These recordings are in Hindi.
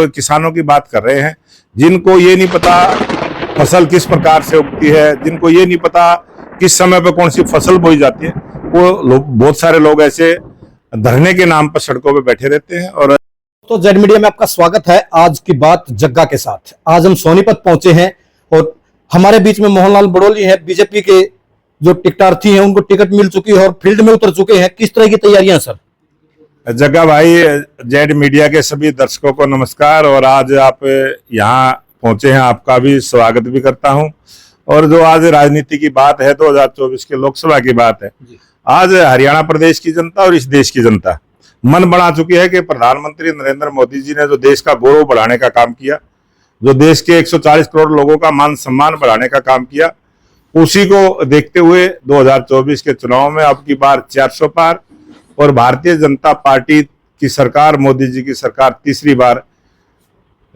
किसानों की बात कर रहे हैं, जिनको ये नहीं पता फसल किस प्रकार से उगती है, जिनको ये नहीं पता किस समय पे कौन सी फसल बोई जाती है, वो बहुत सारे लोग ऐसे धरने के नाम पर सड़कों पे बैठे रहते हैं। और तो जेड मीडिया में आपका स्वागत है। आज की बात जग्गा के साथ। आज हम सोनीपत पहुंचे हैं और हमारे बीच में मोहनलाल बड़ोली है, बीजेपी के जो टिकटार्थी हैं, उनको टिकट मिल चुकी है और फील्ड में उतर चुके हैं। किस तरह की तैयारियां सर? जग्गा भाई, जेड मीडिया के सभी दर्शकों को नमस्कार। और आज आप यहाँ पहुंचे हैं, आपका भी स्वागत भी करता हूं। और जो आज राजनीति की बात है, 2024 के लोकसभा की बात है, आज हरियाणा प्रदेश की जनता और इस देश की जनता मन बना चुकी है कि प्रधानमंत्री नरेंद्र मोदी जी ने जो देश का गौरव बढ़ाने का काम किया, जो देश के 140 करोड़ लोगों का मान सम्मान बढ़ाने का काम किया, उसी को देखते हुए 2024 के चुनाव में अब की बार 400 पार और भारतीय जनता पार्टी की सरकार, मोदी जी की सरकार तीसरी बार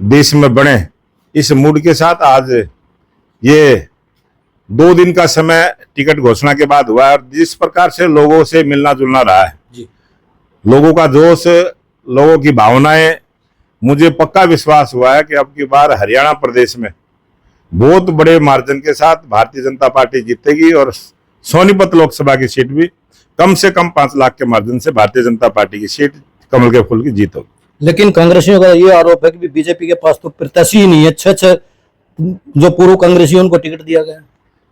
देश में बने, इस मूड के साथ आज ये 2 दिन का समय टिकट घोषणा के बाद हुआ है। और जिस प्रकार से लोगों से मिलना जुलना रहा है, लोगों का जोश, लोगों की भावनाएं, मुझे पक्का विश्वास हुआ है कि अब की बार हरियाणा प्रदेश में बहुत बड़े मार्जिन के साथ भारतीय जनता पार्टी जीतेगी और सोनीपत लोकसभा की सीट भी कम से कम 5 लाख के मार्जिन से भारतीय जनता पार्टी की सीट कमल के फूल की जीत होगी। लेकिन कांग्रेसियों का ये आरोप है कि बीजेपी के पास तो प्रत्याशी ही नहीं है। 6 जो पूर्व कांग्रेसियों उनको टिकट दिया गया।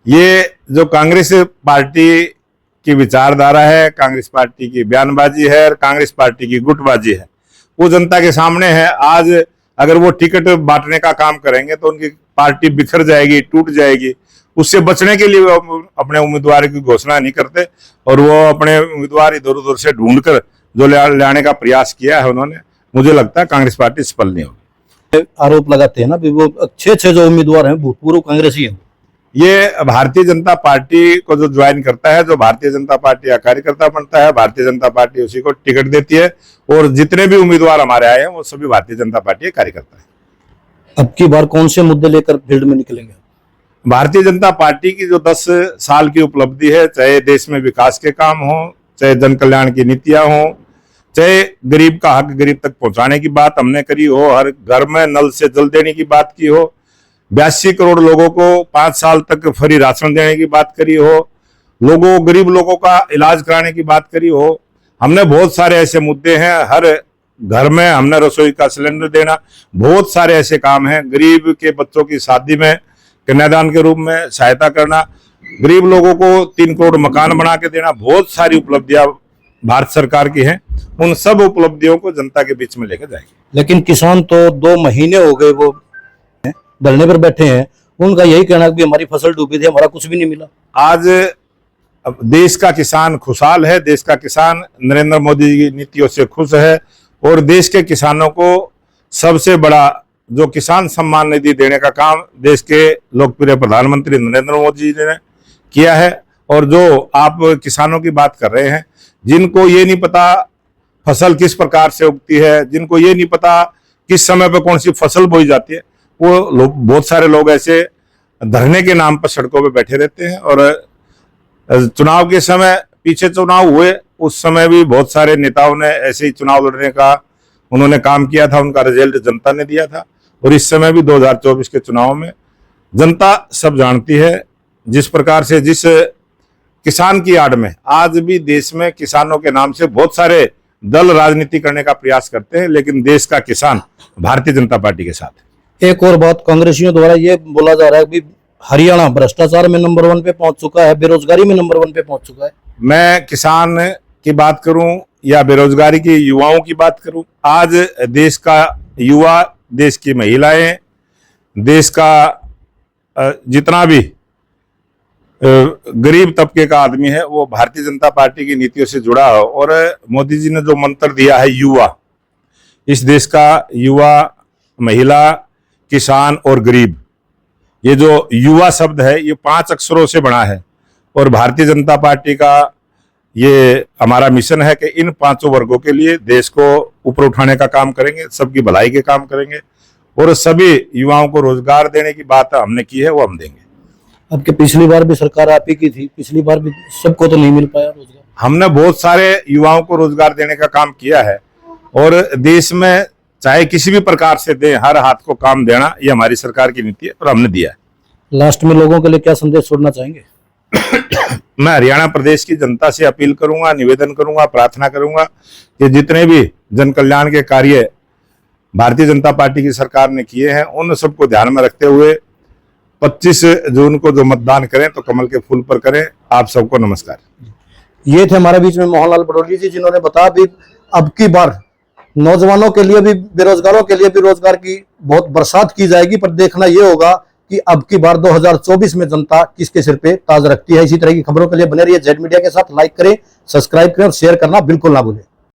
ये जो कांग्रेस पार्टी की विचारधारा है, कांग्रेस पार्टी की बयानबाजी है और कांग्रेस पार्टी की गुटबाजी है, वो जनता के सामने है। आज अगर वो टिकट बांटने का काम करेंगे तो उनकी पार्टी बिखर जाएगी, टूट जाएगी। उससे बचने के लिए वो अपने उम्मीदवार की घोषणा नहीं करते और वो अपने उम्मीदवार इधर उधर से ढूंढकर जो लाने का प्रयास किया है उन्होंने, मुझे लगता है कांग्रेस पार्टी सफल नहीं होगी। आरोप लगाते हैं ना वो 6 जो उम्मीदवार हैं भूतपूर्व कांग्रेसी हैं। ये भारतीय जनता पार्टी को जो ज्वाइन करता है, जो भारतीय जनता पार्टी का कार्यकर्ता बनता है, भारतीय जनता पार्टी उसी को टिकट देती है। और जितने भी उम्मीदवार हमारे आए हैं वो सभी भारतीय जनता पार्टी के कार्यकर्ता है। अब की बार कौन से मुद्दे लेकर फील्ड में निकलेंगे? भारतीय जनता पार्टी की जो 10 साल की उपलब्धि है, चाहे देश में विकास के काम हो, चाहे जन कल्याण की नीतियां हो, चाहे गरीब का हक गरीब तक पहुंचाने की बात हमने करी हो, हर घर में नल से जल देने की बात की हो, 82 करोड़ लोगों को 5 साल तक फ्री राशन देने की बात करी हो, गरीब लोगों का इलाज कराने की बात करी हो। हमने बहुत सारे ऐसे मुद्दे हैं, हर घर में हमने रसोई का सिलेंडर देना, बहुत सारे ऐसे काम हैं। गरीब के बच्चों की शादी में कन्यादान के रूप में सहायता करना, गरीब लोगों को 3 करोड़ मकान बना के देना, बहुत सारी उपलब्धियां भारत सरकार की हैं। उन सब उपलब्धियों को जनता के बीच में लेकर जाएंगे। लेकिन किसान तो 2 महीने हो गए वो धरने पर बैठे हैं, उनका यही कहना है कि हमारी फसल डूबी थी, हमारा कुछ भी नहीं मिला। आज देश का किसान खुशहाल है, देश का किसान नरेंद्र मोदी की नीतियों से खुश है और देश के किसानों को सबसे बड़ा जो किसान सम्मान निधि देने का काम देश के लोकप्रिय प्रधानमंत्री नरेंद्र मोदी जी ने किया है। और जो आप किसानों की बात कर रहे हैं, जिनको ये नहीं पता फसल किस प्रकार से उगती है, जिनको ये नहीं पता किस समय पे कौन सी फसल बोई जाती है, वो बहुत सारे लोग ऐसे धरने के नाम पर सड़कों पे बैठे रहते हैं। और चुनाव के समय, पीछे चुनाव हुए उस समय भी बहुत सारे नेताओं ने ऐसे ही चुनाव लड़ने का उन्होंने काम किया था, उनका रिजल्ट जनता ने दिया था। और इस समय भी 2024 के चुनाव में जनता सब जानती है, जिस प्रकार से जिस किसान की आड़ में आज भी देश में किसानों के नाम से बहुत सारे दल राजनीति करने का प्रयास करते हैं, लेकिन देश का किसान भारतीय जनता पार्टी के साथ है। एक और बात, कांग्रेसियों द्वारा ये बोला जा रहा है कि हरियाणा भ्रष्टाचार में नंबर 1 पे पहुंच चुका है, बेरोजगारी में नंबर 1 पे पहुंच चुका है। मैं किसान की बात करूं या बेरोजगारी की युवाओं की बात करूं, आज देश का युवा, देश की महिलाएं, देश का जितना भी गरीब तबके का आदमी है, वो भारतीय जनता पार्टी की नीतियों से जुड़ा है। और मोदी जी ने जो मंत्र दिया है युवा, इस देश का युवा, महिला, किसान और गरीब, ये जो युवा शब्द है ये 5 अक्षरों से बना है। और भारतीय जनता पार्टी का ये हमारा मिशन है कि इन 5 वर्गों के लिए देश को ऊपर उठाने का काम करेंगे, सबकी भलाई के काम करेंगे और सभी युवाओं को रोजगार देने की बात हमने की है, वो हम देंगे। अब के पिछली बार भी सरकार आप ही की थी, पिछली बार भी सबको तो नहीं मिल पाया रोजगार। हमने बहुत सारे युवाओं को रोजगार देने का काम किया है और देश में चाहे किसी भी प्रकार से दें, हर हाथ को काम देना, ये हमारी सरकार की नीति है और हमने दिया है। लास्ट में लोगों के लिए क्या संदेश छोड़ना चाहेंगे? मैं हरियाणा प्रदेश की जनता से अपील करूंगा, निवेदन करूंगा, प्रार्थना करूंगा कि जितने भी जन कल्याण के कार्य भारतीय जनता पार्टी की सरकार ने किए हैं, उन सबको ध्यान में रखते हुए 25 जून को जो मतदान करें तो कमल के फूल पर करें। आप सबको नमस्कार। ये थे हमारे बीच में मोहनलाल बड़ोली जी, जिन्होंने बताया भी अब की बार नौजवानों के लिए भी, बेरोजगारों के लिए भी रोजगार की बहुत बरसात की जाएगी, पर देखना यह होगा कि अब की बार 2024 में जनता किसके सिर पे ताज रखती है। इसी तरह की खबरों के लिए बने रहिए जेड मीडिया के साथ। लाइक करें, सब्सक्राइब करें और शेयर करना बिल्कुल ना भूलें।